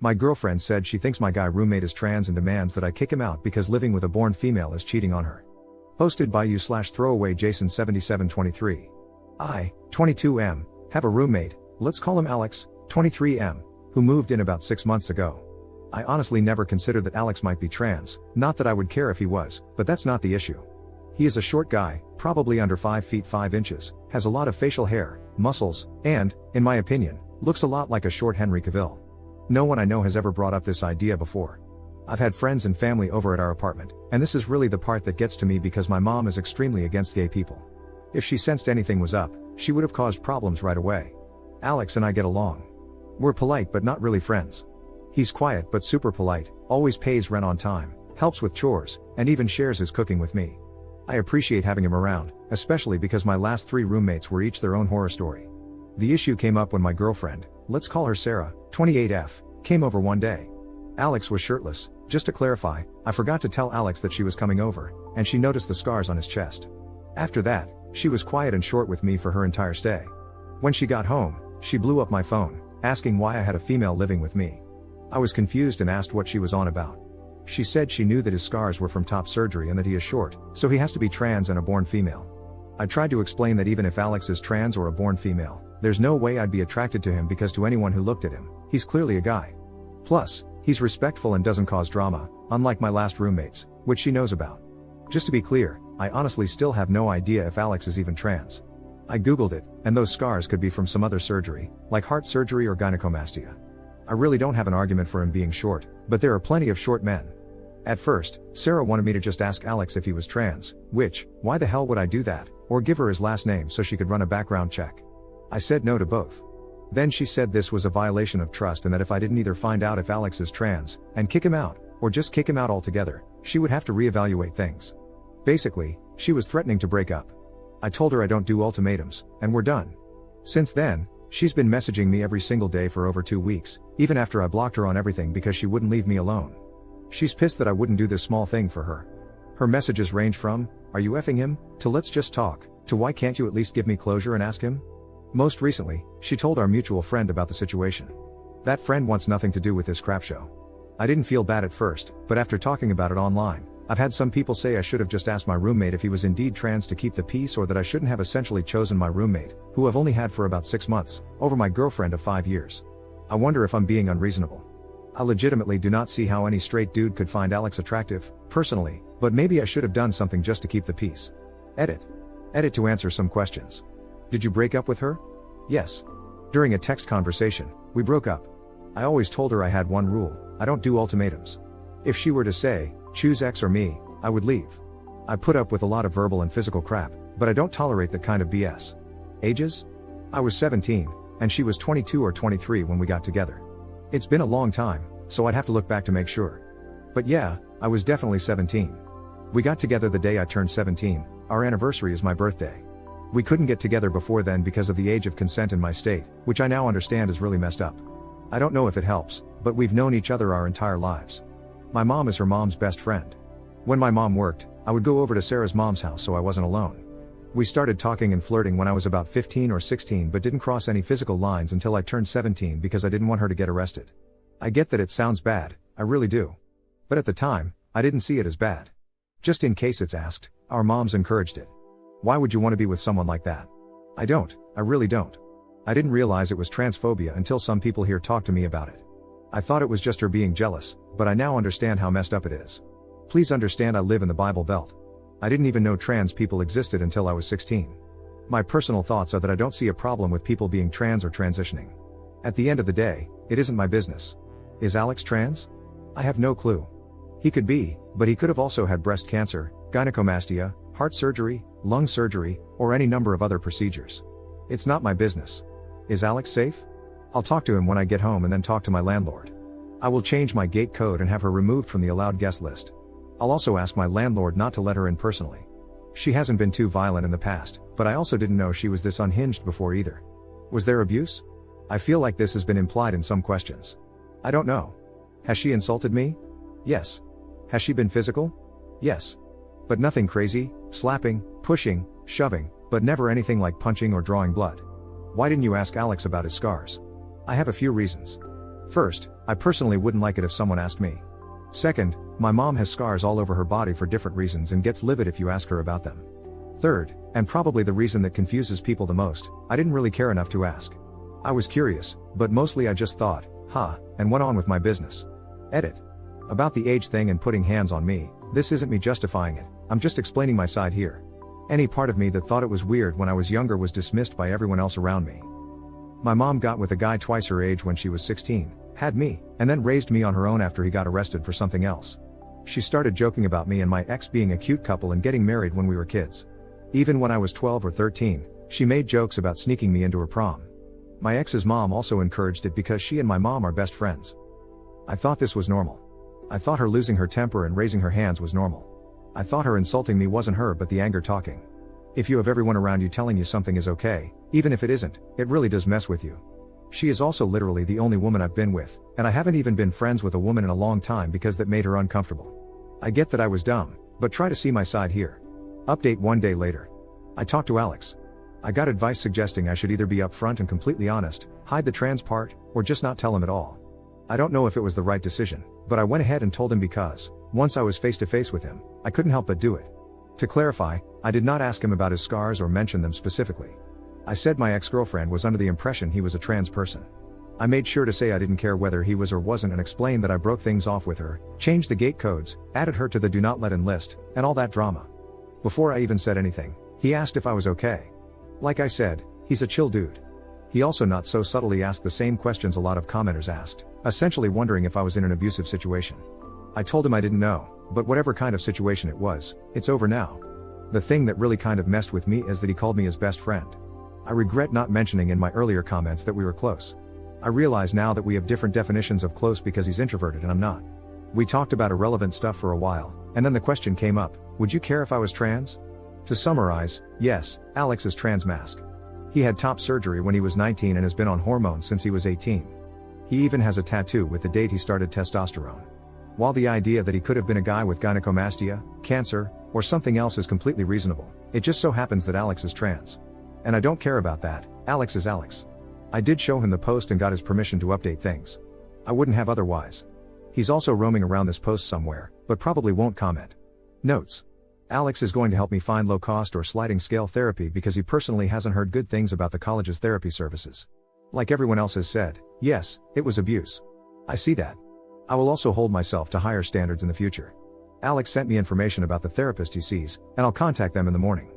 My girlfriend said she thinks my guy roommate is trans and demands that I kick him out because living with a born female is cheating on her. Posted by you/throwaway Jason 7723. I, 22M, have a roommate, let's call him Alex, 23M, who moved in about 6 months ago. I honestly never considered that Alex might be trans, not that I would care if he was, but that's not the issue. He is a short guy, probably under 5 feet 5 inches, has a lot of facial hair, muscles, and, in my opinion, looks a lot like a short Henry Cavill. No one I know has ever brought up this idea before. I've had friends and family over at our apartment, and this is really the part that gets to me because my mom is extremely against gay people. If she sensed anything was up, she would have caused problems right away. Alex and I get along. We're polite but not really friends. He's quiet but super polite, always pays rent on time, helps with chores, and even shares his cooking with me. I appreciate having him around, especially because my last 3 roommates were each their own horror story. The issue came up when my girlfriend, let's call her Sarah, 28F, came over one day. Alex was shirtless. Just to clarify, I forgot to tell Alex that she was coming over, and she noticed the scars on his chest. After that, she was quiet and short with me for her entire stay. When she got home, she blew up my phone, asking why I had a female living with me. I was confused and asked what she was on about. She said she knew that his scars were from top surgery and that he is short, so he has to be trans and a born female. I tried to explain that even if Alex is trans or a born female, there's no way I'd be attracted to him because to anyone who looked at him, he's clearly a guy. Plus, he's respectful and doesn't cause drama, unlike my last roommates, which she knows about. Just to be clear, I honestly still have no idea if Alex is even trans. I googled it, and those scars could be from some other surgery, like heart surgery or gynecomastia. I really don't have an argument for him being short, but there are plenty of short men. At first, Sarah wanted me to just ask Alex if he was trans, which, why the hell would I do that, or give her his last name so she could run a background check? I said no to both. Then she said this was a violation of trust and that if I didn't either find out if Alex is trans, and kick him out, or just kick him out altogether, she would have to reevaluate things. Basically, she was threatening to break up. I told her I don't do ultimatums, and we're done. Since then, she's been messaging me every single day for over 2 weeks, even after I blocked her on everything because she wouldn't leave me alone. She's pissed that I wouldn't do this small thing for her. Her messages range from, "Are you effing him?" to "Let's just talk," to "Why can't you at least give me closure and ask him?" Most recently, she told our mutual friend about the situation. That friend wants nothing to do with this crap show. I didn't feel bad at first, but after talking about it online, I've had some people say I should have just asked my roommate if he was indeed trans to keep the peace, or that I shouldn't have essentially chosen my roommate, who I've only had for about 6 months, over my girlfriend of 5 years. I wonder if I'm being unreasonable. I legitimately do not see how any straight dude could find Alex attractive, personally, but maybe I should have done something just to keep the peace. Edit to answer some questions. Did you break up with her? Yes. During a text conversation, we broke up. I always told her I had one rule: I don't do ultimatums. If she were to say, choose X or me, I would leave. I put up with a lot of verbal and physical crap, but I don't tolerate that kind of BS. Ages? I was 17, and she was 22 or 23 when we got together. It's been a long time, so I'd have to look back to make sure. But yeah, I was definitely 17. We got together the day I turned 17, our anniversary is my birthday. We couldn't get together before then because of the age of consent in my state, which I now understand is really messed up. I don't know if it helps, but we've known each other our entire lives. My mom is her mom's best friend. When my mom worked, I would go over to Sarah's mom's house so I wasn't alone. We started talking and flirting when I was about 15 or 16 but didn't cross any physical lines until I turned 17 because I didn't want her to get arrested. I get that it sounds bad, I really do. But at the time, I didn't see it as bad. Just in case it's asked, our moms encouraged it. Why would you want to be with someone like that? I really don't. I didn't realize it was transphobia until some people here talked to me about it. I thought it was just her being jealous, but I now understand how messed up it is. Please understand I live in the Bible Belt. I didn't even know trans people existed until I was 16. My personal thoughts are that I don't see a problem with people being trans or transitioning. At the end of the day, it isn't my business. Is Alex trans? I have no clue. He could be, but he could have also had breast cancer, gynecomastia, heart surgery, lung surgery, or any number of other procedures. It's not my business. Is Alex safe? I'll talk to him when I get home and then talk to my landlord. I will change my gate code and have her removed from the allowed guest list. I'll also ask my landlord not to let her in personally. She hasn't been too violent in the past, but I also didn't know she was this unhinged before either. Was there abuse? I feel like this has been implied in some questions. I don't know. Has she insulted me? Yes. Has she been physical? Yes. But nothing crazy, slapping, pushing, shoving, but never anything like punching or drawing blood. Why didn't you ask Alex about his scars? I have a few reasons. First, I personally wouldn't like it if someone asked me. Second, my mom has scars all over her body for different reasons and gets livid if you ask her about them. Third, and probably the reason that confuses people the most, I didn't really care enough to ask. I was curious, but mostly I just thought, and went on with my business. Edit. About the age thing and putting hands on me, this isn't me justifying it, I'm just explaining my side here. Any part of me that thought it was weird when I was younger was dismissed by everyone else around me. My mom got with a guy twice her age when she was 16, had me, and then raised me on her own after he got arrested for something else. She started joking about me and my ex being a cute couple and getting married when we were kids. Even when I was 12 or 13, she made jokes about sneaking me into her prom. My ex's mom also encouraged it because she and my mom are best friends. I thought this was normal. I thought her losing her temper and raising her hands was normal. I thought her insulting me wasn't her but the anger talking. If you have everyone around you telling you something is okay, even if it isn't, it really does mess with you. She is also literally the only woman I've been with, and I haven't even been friends with a woman in a long time because that made her uncomfortable. I get that I was dumb, but try to see my side here. Update 1 day later. I talked to Alex. I got advice suggesting I should either be upfront and completely honest, hide the trans part, or just not tell him at all. I don't know if it was the right decision, but I went ahead and told him because, once I was face to face with him, I couldn't help but do it. To clarify, I did not ask him about his scars or mention them specifically. I said my ex-girlfriend was under the impression he was a trans person. I made sure to say I didn't care whether he was or wasn't and explained that I broke things off with her, changed the gate codes, added her to the do not let in list, and all that drama. Before I even said anything, he asked if I was okay. Like I said, he's a chill dude. He also not so subtly asked the same questions a lot of commenters asked, essentially wondering if I was in an abusive situation. I told him I didn't know, but whatever kind of situation it was, it's over now. The thing that really kind of messed with me is that he called me his best friend. I regret not mentioning in my earlier comments that we were close. I realize now that we have different definitions of close because he's introverted and I'm not. We talked about irrelevant stuff for a while, and then the question came up, would you care if I was trans? To summarize, yes, Alex is trans mask. He had top surgery when he was 19 and has been on hormones since he was 18. He even has a tattoo with the date he started testosterone. While the idea that he could have been a guy with gynecomastia, cancer, or something else is completely reasonable, it just so happens that Alex is trans. And I don't care about that, Alex is Alex. I did show him the post and got his permission to update things. I wouldn't have otherwise. He's also roaming around this post somewhere, but probably won't comment. Notes. Alex is going to help me find low-cost or sliding scale therapy because he personally hasn't heard good things about the college's therapy services. Like everyone else has said, yes, it was abuse. I see that. I will also hold myself to higher standards in the future. Alex sent me information about the therapist he sees, and I'll contact them in the morning.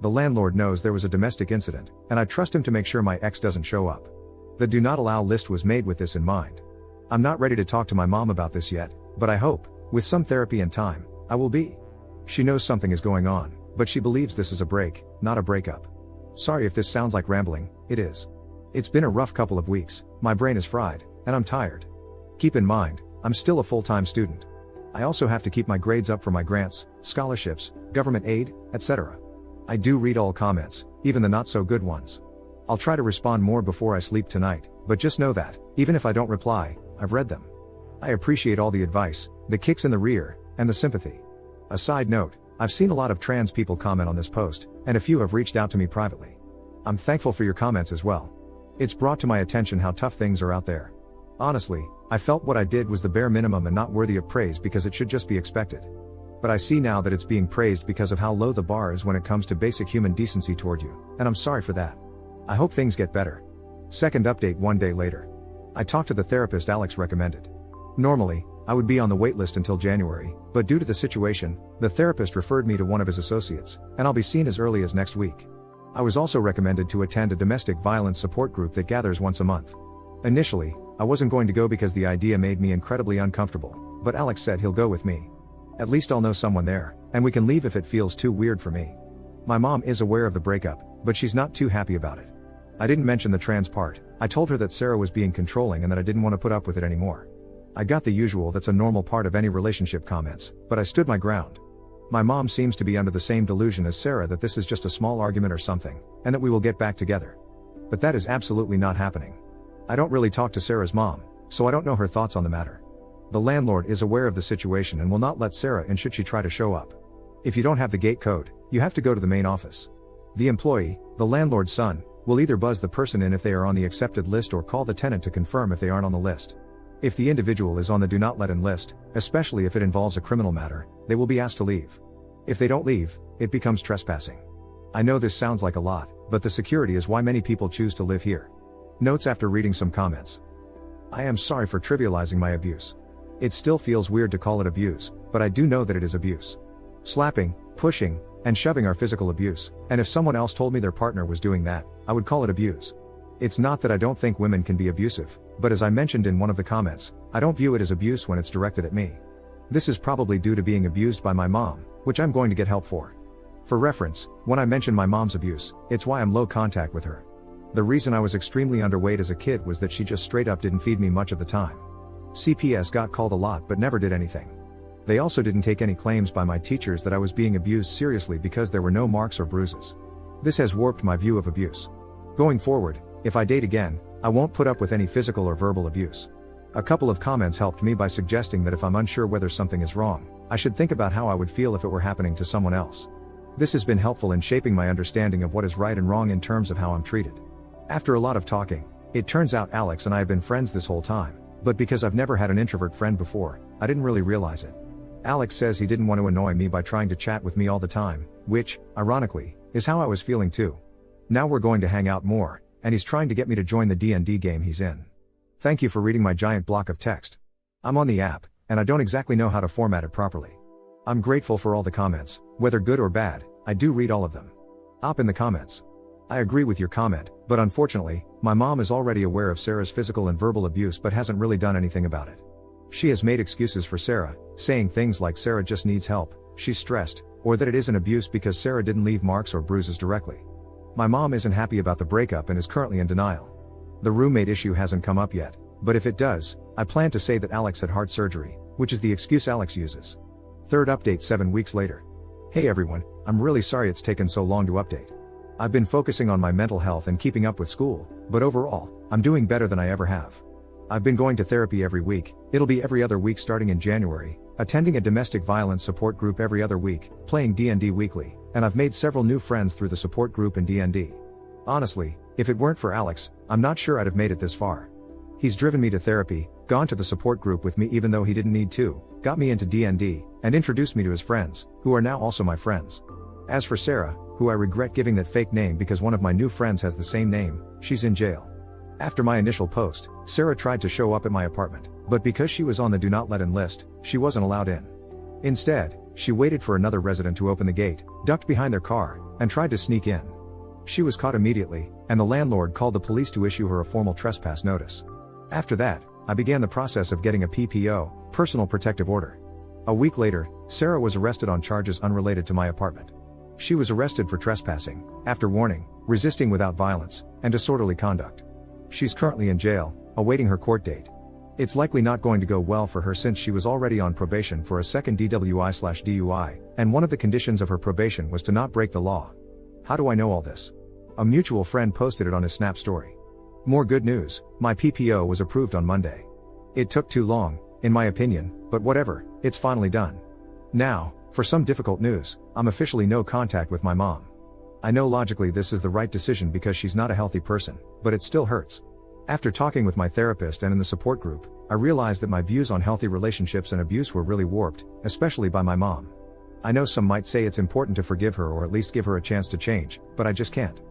The landlord knows there was a domestic incident, and I trust him to make sure my ex doesn't show up. The do not allow list was made with this in mind. I'm not ready to talk to my mom about this yet, but I hope, with some therapy and time, I will be. She knows something is going on, but she believes this is a break, not a breakup. Sorry if this sounds like rambling, it is. It's been a rough couple of weeks, my brain is fried, and I'm tired. Keep in mind, I'm still a full-time student. I also have to keep my grades up for my grants, scholarships, government aid, etc. I do read all comments, even the not so good ones. I'll try to respond more before I sleep tonight, but just know that, even if I don't reply, I've read them. I appreciate all the advice, the kicks in the rear, and the sympathy. A side note, I've seen a lot of trans people comment on this post, and a few have reached out to me privately. I'm thankful for your comments as well. It's brought to my attention how tough things are out there. Honestly, I felt what I did was the bare minimum and not worthy of praise because it should just be expected. But I see now that it's being praised because of how low the bar is when it comes to basic human decency toward you, and I'm sorry for that. I hope things get better. Second update 1 day later. I talked to the therapist Alex recommended. Normally, I would be on the waitlist until January, but due to the situation, the therapist referred me to one of his associates, and I'll be seen as early as next week. I was also recommended to attend a domestic violence support group that gathers once a month. Initially, I wasn't going to go because the idea made me incredibly uncomfortable, but Alex said he'll go with me. At least I'll know someone there, and we can leave if it feels too weird for me. My mom is aware of the breakup, but she's not too happy about it. I didn't mention the trans part. I told her that Sarah was being controlling and that I didn't want to put up with it anymore. I got the usual that's a normal part of any relationship comments, but I stood my ground. My mom seems to be under the same delusion as Sarah that this is just a small argument or something, and that we will get back together. But that is absolutely not happening. I don't really talk to Sarah's mom, so I don't know her thoughts on the matter. The landlord is aware of the situation and will not let Sarah in should she try to show up. If you don't have the gate code, you have to go to the main office. The employee, the landlord's son, will either buzz the person in if they are on the accepted list or call the tenant to confirm if they aren't on the list. If the individual is on the do not let in list, especially if it involves a criminal matter, they will be asked to leave. If they don't leave, it becomes trespassing. I know this sounds like a lot, but the security is why many people choose to live here. Notes after reading some comments. I am sorry for trivializing my abuse. It still feels weird to call it abuse, but I do know that it is abuse. Slapping, pushing, and shoving are physical abuse, and if someone else told me their partner was doing that, I would call it abuse. It's not that I don't think women can be abusive, but as I mentioned in one of the comments, I don't view it as abuse when it's directed at me. This is probably due to being abused by my mom, which I'm going to get help for. For reference, when I mention my mom's abuse, it's why I'm low contact with her. The reason I was extremely underweight as a kid was that she just straight up didn't feed me much of the time. CPS got called a lot but never did anything. They also didn't take any claims by my teachers that I was being abused seriously because there were no marks or bruises. This has warped my view of abuse. Going forward, if I date again, I won't put up with any physical or verbal abuse. A couple of comments helped me by suggesting that if I'm unsure whether something is wrong, I should think about how I would feel if it were happening to someone else. This has been helpful in shaping my understanding of what is right and wrong in terms of how I'm treated. After a lot of talking, it turns out Alex and I have been friends this whole time, but because I've never had an introvert friend before, I didn't really realize it. Alex says he didn't want to annoy me by trying to chat with me all the time, which, ironically, is how I was feeling too. Now we're going to hang out more, and he's trying to get me to join the D&D game he's in. Thank you for reading my giant block of text. I'm on the app, and I don't exactly know how to format it properly. I'm grateful for all the comments, whether good or bad, I do read all of them. Op in the comments. I agree with your comment, but unfortunately, my mom is already aware of Sarah's physical and verbal abuse but hasn't really done anything about it. She has made excuses for Sarah, saying things like Sarah just needs help, she's stressed, or that it is an abuse because Sarah didn't leave marks or bruises directly. My mom isn't happy about the breakup and is currently in denial. The roommate issue hasn't come up yet, but if it does, I plan to say that Alex had heart surgery, which is the excuse Alex uses. Third update 7 weeks later. Hey everyone, I'm really sorry it's taken so long to update. I've been focusing on my mental health and keeping up with school, but overall, I'm doing better than I ever have. I've been going to therapy every week, it'll be every other week starting in January, attending a domestic violence support group every other week, playing D&D weekly, and I've made several new friends through the support group and D&D. Honestly, if it weren't for Alex, I'm not sure I'd have made it this far. He's driven me to therapy, gone to the support group with me even though he didn't need to, got me into D&D, and introduced me to his friends, who are now also my friends. As for Sarah, who I regret giving that fake name because one of my new friends has the same name, she's in jail. After my initial post, Sarah tried to show up at my apartment, but because she was on the do not let in list, she wasn't allowed in. Instead, she waited for another resident to open the gate, ducked behind their car, and tried to sneak in. She was caught immediately, and the landlord called the police to issue her a formal trespass notice. After that, I began the process of getting a PPO, personal protective order. A week later, Sarah was arrested on charges unrelated to my apartment. She was arrested for trespassing, after warning, resisting without violence, and disorderly conduct. She's currently in jail, awaiting her court date. It's likely not going to go well for her since she was already on probation for a second DWI/DUI, and one of the conditions of her probation was to not break the law. How do I know all this? A mutual friend posted it on his Snap story. More good news, my PPO was approved on Monday. It took too long, in my opinion, but whatever, it's finally done. Now, for some difficult news, I'm officially no contact with my mom. I know logically this is the right decision because she's not a healthy person, but it still hurts. After talking with my therapist and in the support group, I realized that my views on healthy relationships and abuse were really warped, especially by my mom. I know some might say it's important to forgive her or at least give her a chance to change, but I just can't.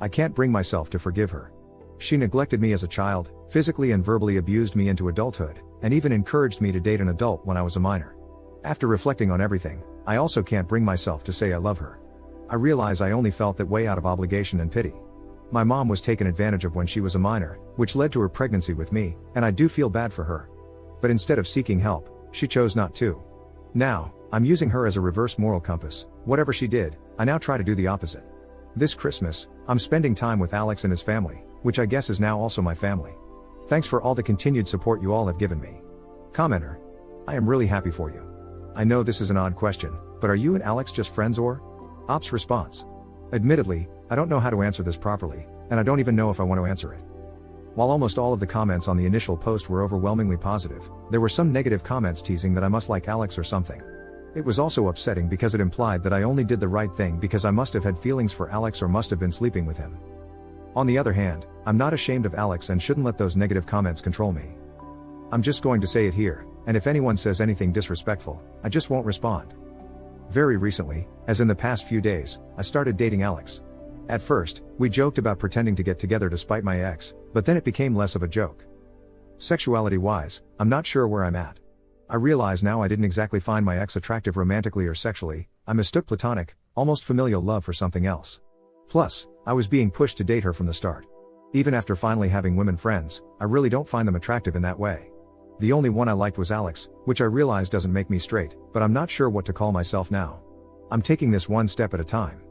I can't bring myself to forgive her. She neglected me as a child, physically and verbally abused me into adulthood, and even encouraged me to date an adult when I was a minor. After reflecting on everything, I also can't bring myself to say I love her. I realize I only felt that way out of obligation and pity. My mom was taken advantage of when she was a minor, which led to her pregnancy with me, and I do feel bad for her. But instead of seeking help, she chose not to. Now, I'm using her as a reverse moral compass. Whatever she did, I now try to do the opposite. This Christmas, I'm spending time with Alex and his family, which I guess is now also my family. Thanks for all the continued support you all have given me. Commenter. I am really happy for you. I know this is an odd question, but are you and Alex just friends or? Op's response. Admittedly, I don't know how to answer this properly, and I don't even know if I want to answer it. While almost all of the comments on the initial post were overwhelmingly positive, there were some negative comments teasing that I must like Alex or something. It was also upsetting because it implied that I only did the right thing because I must have had feelings for Alex or must have been sleeping with him. On the other hand, I'm not ashamed of Alex and shouldn't let those negative comments control me. I'm just going to say it here, and if anyone says anything disrespectful, I just won't respond. Very recently, as in the past few days, I started dating Alex. At first, we joked about pretending to get together to spite my ex, but then it became less of a joke. Sexuality-wise, I'm not sure where I'm at. I realize now I didn't exactly find my ex attractive romantically or sexually, I mistook platonic, almost familial love for something else. Plus, I was being pushed to date her from the start. Even after finally having women friends, I really don't find them attractive in that way. The only one I liked was Alex, which I realize doesn't make me straight, but I'm not sure what to call myself now. I'm taking this one step at a time.